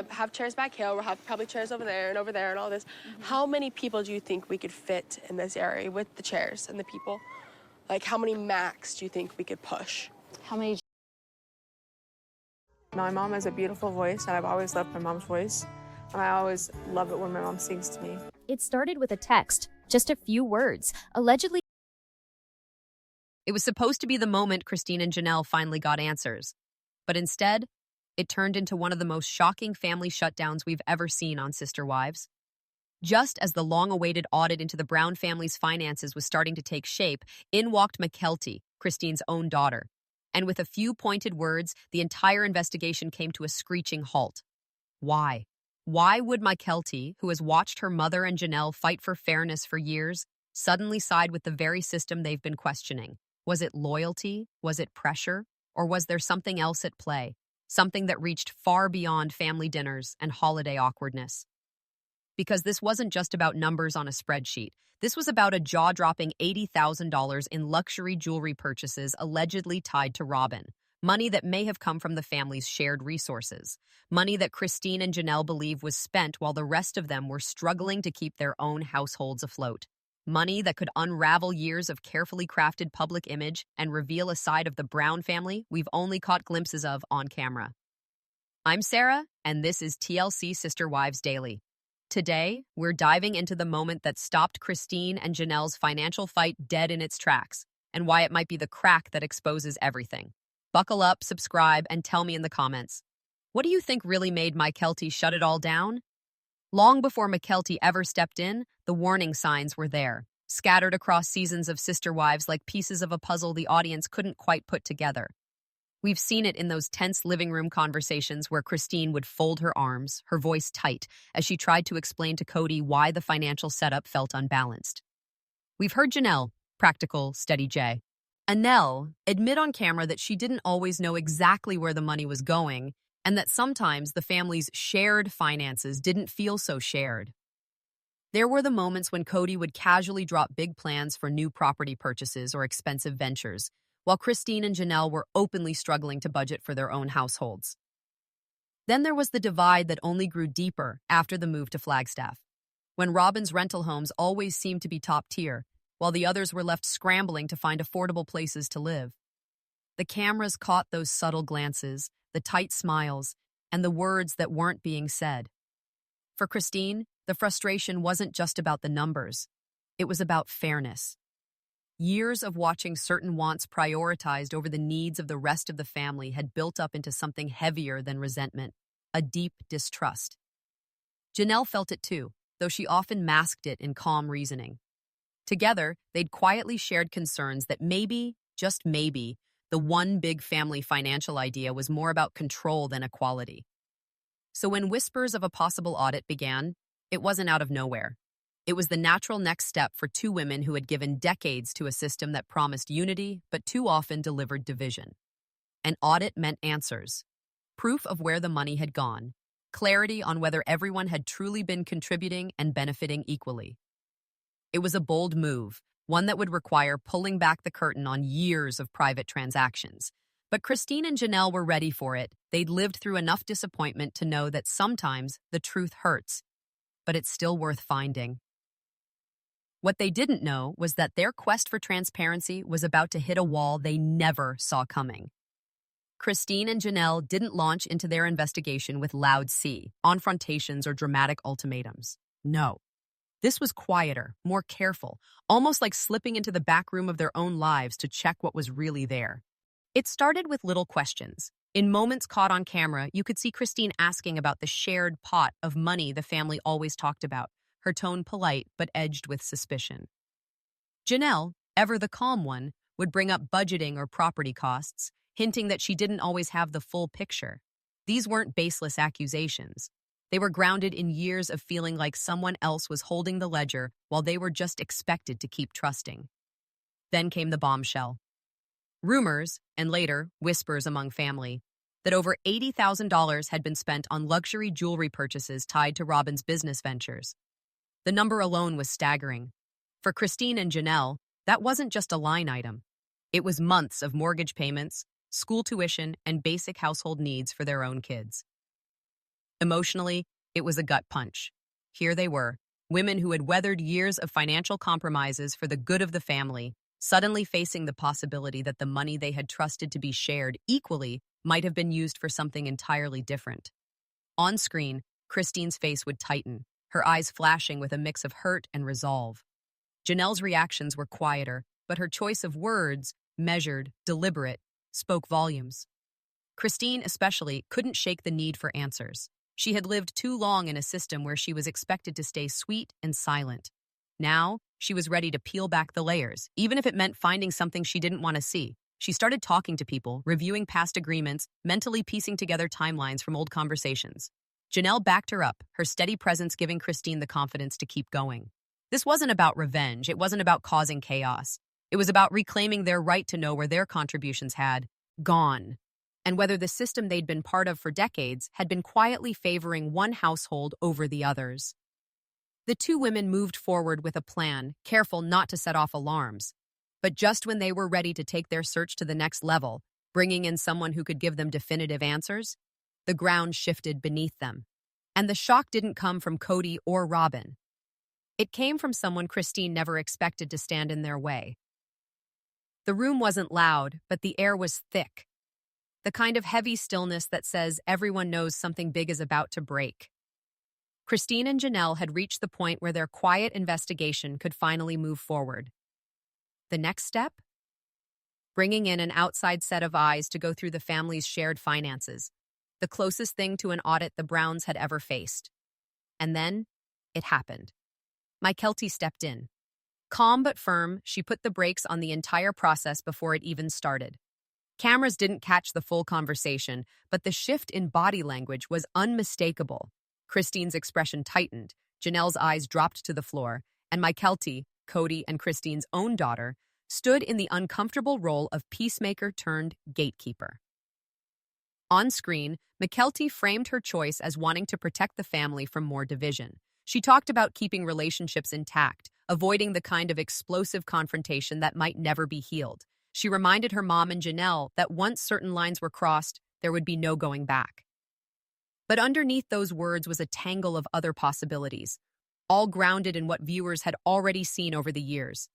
gonna have chairs back here. We'll have probably chairs over there and all this. How many people do you think we could fit in this area with the chairs and the people? Like, how many max do you think we could push? How many? My mom has a beautiful voice, and I've always loved my mom's voice. And I always love it when my mom sings to me. It started with a text, just a few words, allegedly. It was supposed to be the moment Christine and Janelle finally got answers. But instead, it turned into one of the most shocking family shutdowns we've ever seen on Sister Wives. Just as the long-awaited audit into the Brown family's finances was starting to take shape, in walked Mykelti, Christine's own daughter. And with a few pointed words, the entire investigation came to a screeching halt. Why? Why would Mykelti, who has watched her mother and Janelle fight for fairness for years, suddenly side with the very system they've been questioning? Was it loyalty? Was it pressure? Or was there something else at play? Something that reached far beyond family dinners and holiday awkwardness? Because this wasn't just about numbers on a spreadsheet. This was about a jaw-dropping $80,000 in luxury jewelry purchases allegedly tied to Robyn. Money that may have come from the family's shared resources. Money that Christine and Janelle believe was spent while the rest of them were struggling to keep their own households afloat. Money that could unravel years of carefully crafted public image and reveal a side of the Brown family we've only caught glimpses of on camera. I'm Sarah, and this is TLC Sister Wives Daily. Today, we're diving into the moment that stopped Christine and Janelle's financial fight dead in its tracks, and why it might be the crack that exposes everything. Buckle up, subscribe, and tell me in the comments. What do you think really made Mykelti shut it all down? Long before Mykelti ever stepped in, the warning signs were there, scattered across seasons of Sister Wives like pieces of a puzzle the audience couldn't quite put together. We've seen it in those tense living room conversations where Christine would fold her arms, her voice tight, as she tried to explain to Cody why the financial setup felt unbalanced. We've heard Janelle, practical, steady J, Annelle, admit on camera that she didn't always know exactly where the money was going, and that sometimes the family's shared finances didn't feel so shared. There were the moments when Cody would casually drop big plans for new property purchases or expensive ventures, while Christine and Janelle were openly struggling to budget for their own households. Then there was the divide that only grew deeper after the move to Flagstaff, when Robyn's rental homes always seemed to be top tier, while the others were left scrambling to find affordable places to live. The cameras caught those subtle glances, the tight smiles, and the words that weren't being said. For Christine, the frustration wasn't just about the numbers. It was about fairness. Years of watching certain wants prioritized over the needs of the rest of the family had built up into something heavier than resentment, a deep distrust. Janelle felt it too, though she often masked it in calm reasoning. Together, they'd quietly shared concerns that maybe, just maybe, the one big family financial idea was more about control than equality. So when whispers of a possible audit began, it wasn't out of nowhere. It was the natural next step for two women who had given decades to a system that promised unity but too often delivered division. An audit meant answers, proof of where the money had gone, clarity on whether everyone had truly been contributing and benefiting equally. It was a bold move, one that would require pulling back the curtain on years of private transactions. But Christine and Janelle were ready for it. They'd lived through enough disappointment to know that sometimes the truth hurts, but it's still worth finding. What they didn't know was that their quest for transparency was about to hit a wall they never saw coming. Christine and Janelle didn't launch into their investigation with loud C, confrontations, or dramatic ultimatums. No. This was quieter, more careful, almost like slipping into the back room of their own lives to check what was really there. It started with little questions. In moments caught on camera, you could see Christine asking about the shared pot of money the family always talked about, her tone polite but edged with suspicion. Janelle, ever the calm one, would bring up budgeting or property costs, hinting that she didn't always have the full picture. These weren't baseless accusations. They were grounded in years of feeling like someone else was holding the ledger while they were just expected to keep trusting. Then came the bombshell. Rumors, and later whispers among family, that over $80,000 had been spent on luxury jewelry purchases tied to Robyn's business ventures. The number alone was staggering. For Christine and Janelle, that wasn't just a line item. It was months of mortgage payments, school tuition, and basic household needs for their own kids. Emotionally, it was a gut punch. Here they were, women who had weathered years of financial compromises for the good of the family, suddenly facing the possibility that the money they had trusted to be shared equally might have been used for something entirely different. On screen, Christine's face would tighten, her eyes flashing with a mix of hurt and resolve. Janelle's reactions were quieter, but her choice of words, measured, deliberate, spoke volumes. Christine, especially, couldn't shake the need for answers. She had lived too long in a system where she was expected to stay sweet and silent. Now, she was ready to peel back the layers, even if it meant finding something she didn't want to see. She started talking to people, reviewing past agreements, mentally piecing together timelines from old conversations. Janelle backed her up, her steady presence giving Christine the confidence to keep going. This wasn't about revenge. It wasn't about causing chaos. It was about reclaiming their right to know where their contributions had gone, and whether the system they'd been part of for decades had been quietly favoring one household over the others. The two women moved forward with a plan, careful not to set off alarms. But just when they were ready to take their search to the next level, bringing in someone who could give them definitive answers, the ground shifted beneath them. And the shock didn't come from Cody or Robyn. It came from someone Christine never expected to stand in their way. The room wasn't loud, but the air was thick. The kind of heavy stillness that says everyone knows something big is about to break. Christine and Janelle had reached the point where their quiet investigation could finally move forward. The next step? Bringing in an outside set of eyes to go through the family's shared finances, the closest thing to an audit the Browns had ever faced. And then, it happened. Mykelti stepped in. Calm but firm, she put the brakes on the entire process before it even started. Cameras didn't catch the full conversation, but the shift in body language was unmistakable. Christine's expression tightened, Janelle's eyes dropped to the floor, and Mykelti, Cody and Christine's own daughter, stood in the uncomfortable role of peacemaker turned gatekeeper. On screen, Mykelti framed her choice as wanting to protect the family from more division. She talked about keeping relationships intact, avoiding the kind of explosive confrontation that might never be healed. She reminded her mom and Janelle that once certain lines were crossed, there would be no going back. But underneath those words was a tangle of other possibilities, all grounded in what viewers had already seen over the years.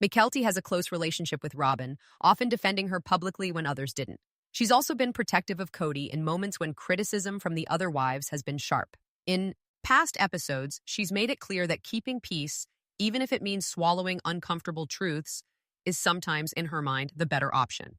Mykelti has a close relationship with Robyn, often defending her publicly when others didn't. She's also been protective of Cody in moments when criticism from the other wives has been sharp. In past episodes, she's made it clear that keeping peace, even if it means swallowing uncomfortable truths, is sometimes, in her mind, the better option.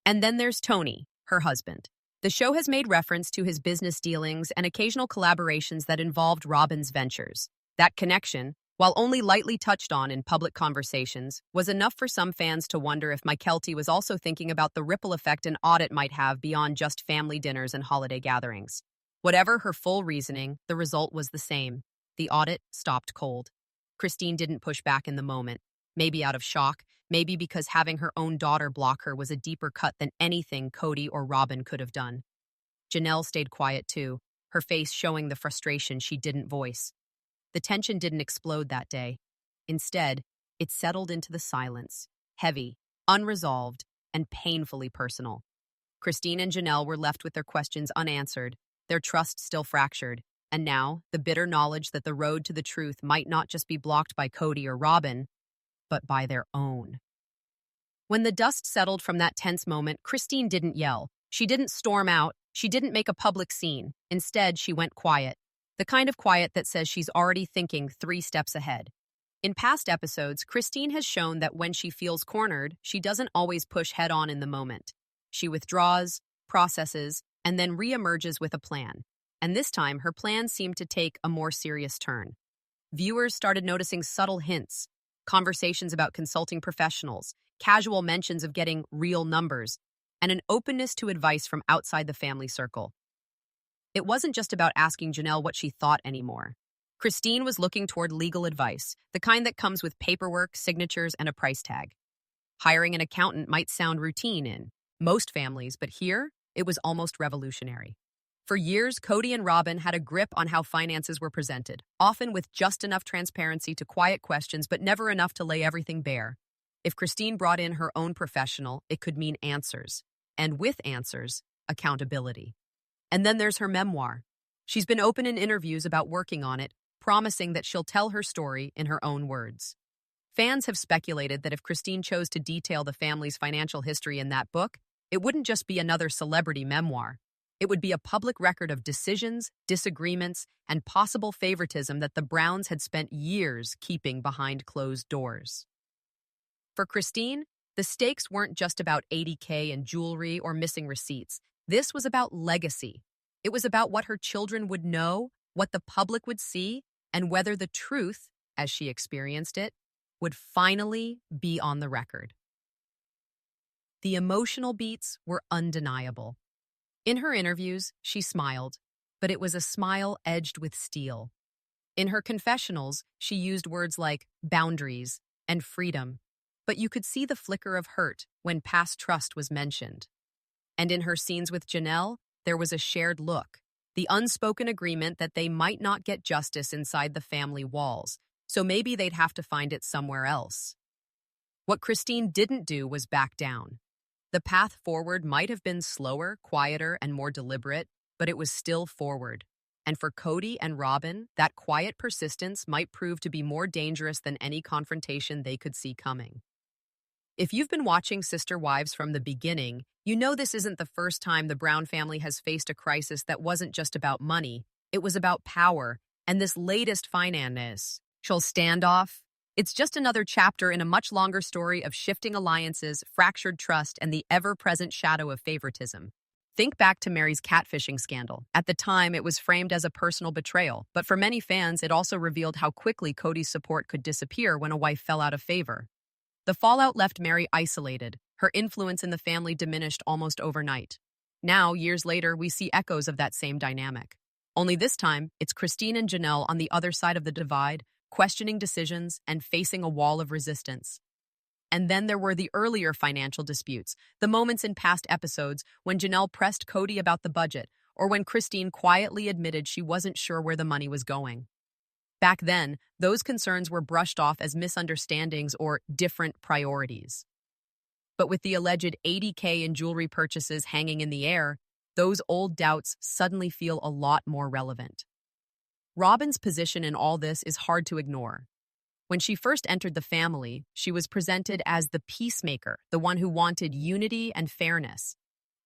And then there's Tony, her husband. The show has made reference to his business dealings and occasional collaborations that involved Robyn's ventures. That connection, while only lightly touched on in public conversations, was enough for some fans to wonder if Mykelti was also thinking about the ripple effect an audit might have beyond just family dinners and holiday gatherings. Whatever her full reasoning, the result was the same. The audit stopped cold. Christine didn't push back in the moment, maybe out of shock, maybe because having her own daughter block her was a deeper cut than anything Cody or Robyn could have done. Janelle stayed quiet too, her face showing the frustration she didn't voice. The tension didn't explode that day. Instead, it settled into the silence, heavy, unresolved, and painfully personal. Christine and Janelle were left with their questions unanswered, their trust still fractured, and now the bitter knowledge that the road to the truth might not just be blocked by Cody or Robyn, but by their own. When the dust settled from that tense moment, Christine didn't yell. She didn't storm out. She didn't make a public scene. Instead, she went quiet. The kind of quiet that says she's already thinking 3 steps ahead. In past episodes, Christine has shown that when she feels cornered, she doesn't always push head-on in the moment. She withdraws, processes, and then reemerges with a plan. And this time, her plan seemed to take a more serious turn. Viewers started noticing subtle hints, conversations about consulting professionals, casual mentions of getting real numbers, and an openness to advice from outside the family circle. It wasn't just about asking Janelle what she thought anymore. Christine was looking toward legal advice, the kind that comes with paperwork, signatures, and a price tag. Hiring an accountant might sound routine in most families, but here, it was almost revolutionary. For years, Cody and Robyn had a grip on how finances were presented, often with just enough transparency to quiet questions, but never enough to lay everything bare. If Christine brought in her own professional, it could mean answers. and with answers, accountability. And then there's her memoir. She's been open in interviews about working on it, promising that she'll tell her story in her own words. Fans have speculated that if Christine chose to detail the family's financial history in that book, it wouldn't just be another celebrity memoir. It would be a public record of decisions, disagreements, and possible favoritism that the Browns had spent years keeping behind closed doors. For Christine, the stakes weren't just about $80K in jewelry or missing receipts. This was about legacy. It was about what her children would know, what the public would see, and whether the truth, as she experienced it, would finally be on the record. The emotional beats were undeniable. In her interviews, she smiled, but it was a smile edged with steel. In her confessionals, she used words like boundaries and freedom, but you could see the flicker of hurt when past trust was mentioned. And in her scenes with Janelle, there was a shared look, the unspoken agreement that they might not get justice inside the family walls, so maybe they'd have to find it somewhere else. What Christine didn't do was back down. The path forward might have been slower, quieter, and more deliberate, but it was still forward. And for Cody and Robyn, that quiet persistence might prove to be more dangerous than any confrontation they could see coming. If you've been watching Sister Wives from the beginning, you know this isn't the first time the Brown family has faced a crisis that wasn't just about money, it was about power, and this latest financial standoff. It's just another chapter in a much longer story of shifting alliances, fractured trust, and the ever-present shadow of favoritism. Think back to Mary's catfishing scandal. At the time, it was framed as a personal betrayal, but for many fans, it also revealed how quickly Cody's support could disappear when a wife fell out of favor. The fallout left Mary isolated. Her influence in the family diminished almost overnight. Now, years later, we see echoes of that same dynamic. Only this time, it's Christine and Janelle on the other side of the divide, questioning decisions and facing a wall of resistance. And then there were the earlier financial disputes, the moments in past episodes when Janelle pressed Cody about the budget, or when Christine quietly admitted she wasn't sure where the money was going. Back then, those concerns were brushed off as misunderstandings or different priorities. But with the alleged $80K in jewelry purchases hanging in the air, those old doubts suddenly feel a lot more relevant. Robyn's position in all this is hard to ignore. When she first entered the family, she was presented as the peacemaker, the one who wanted unity and fairness.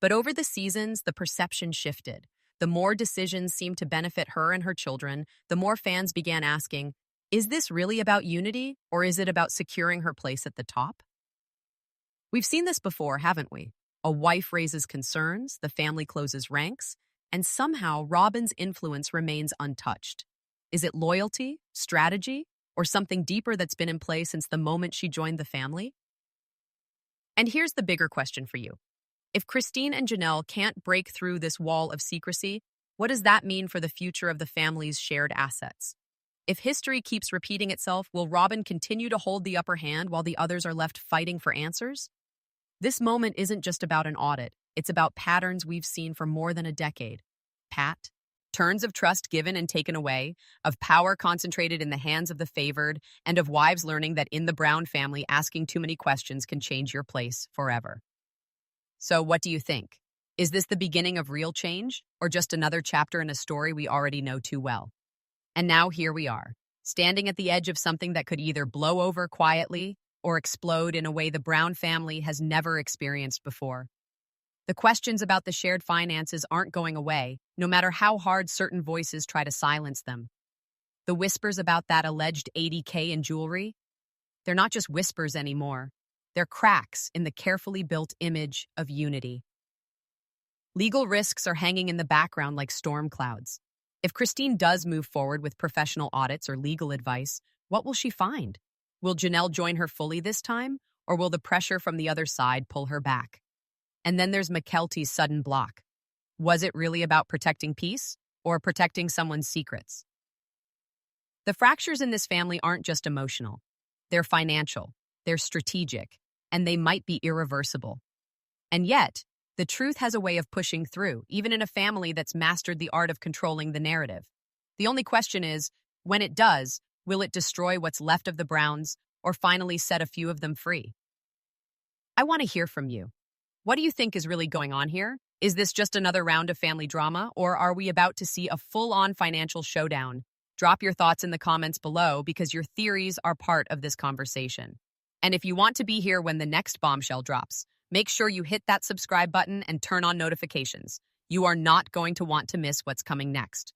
But over the seasons, the perception shifted. The more decisions seemed to benefit her and her children, the more fans began asking, is this really about unity, or is it about securing her place at the top? We've seen this before, haven't we? A wife raises concerns, the family closes ranks, and somehow Robyn's influence remains untouched. Is it loyalty, strategy, or something deeper that's been in play since the moment she joined the family? And here's the bigger question for you. If Christine and Janelle can't break through this wall of secrecy, what does that mean for the future of the family's shared assets? If history keeps repeating itself, will Robyn continue to hold the upper hand while the others are left fighting for answers? This moment isn't just about an audit. It's about patterns we've seen for more than a decade. Turns of trust given and taken away, of power concentrated in the hands of the favored, and of wives learning that in the Brown family, asking too many questions can change your place forever. So what do you think? Is this the beginning of real change, or just another chapter in a story we already know too well? And now here we are, standing at the edge of something that could either blow over quietly or explode in a way the Brown family has never experienced before. The questions about the shared finances aren't going away, no matter how hard certain voices try to silence them. The whispers about that alleged $80K in jewelry, they're not just whispers anymore. They're cracks in the carefully built image of unity. Legal risks are hanging in the background like storm clouds. If Christine does move forward with professional audits or legal advice, what will she find? Will Janelle join her fully this time, or will the pressure from the other side pull her back? And then there's Mykelti's sudden block. Was it really about protecting peace or protecting someone's secrets? The fractures in this family aren't just emotional. They're financial, they're strategic, and they might be irreversible. And yet, the truth has a way of pushing through, even in a family that's mastered the art of controlling the narrative. The only question is, when it does, will it destroy what's left of the Browns or finally set a few of them free? I want to hear from you. What do you think is really going on here? Is this just another round of family drama, or are we about to see a full-on financial showdown? Drop your thoughts in the comments below because your theories are part of this conversation. And if you want to be here when the next bombshell drops, make sure you hit that subscribe button and turn on notifications. You are not going to want to miss what's coming next.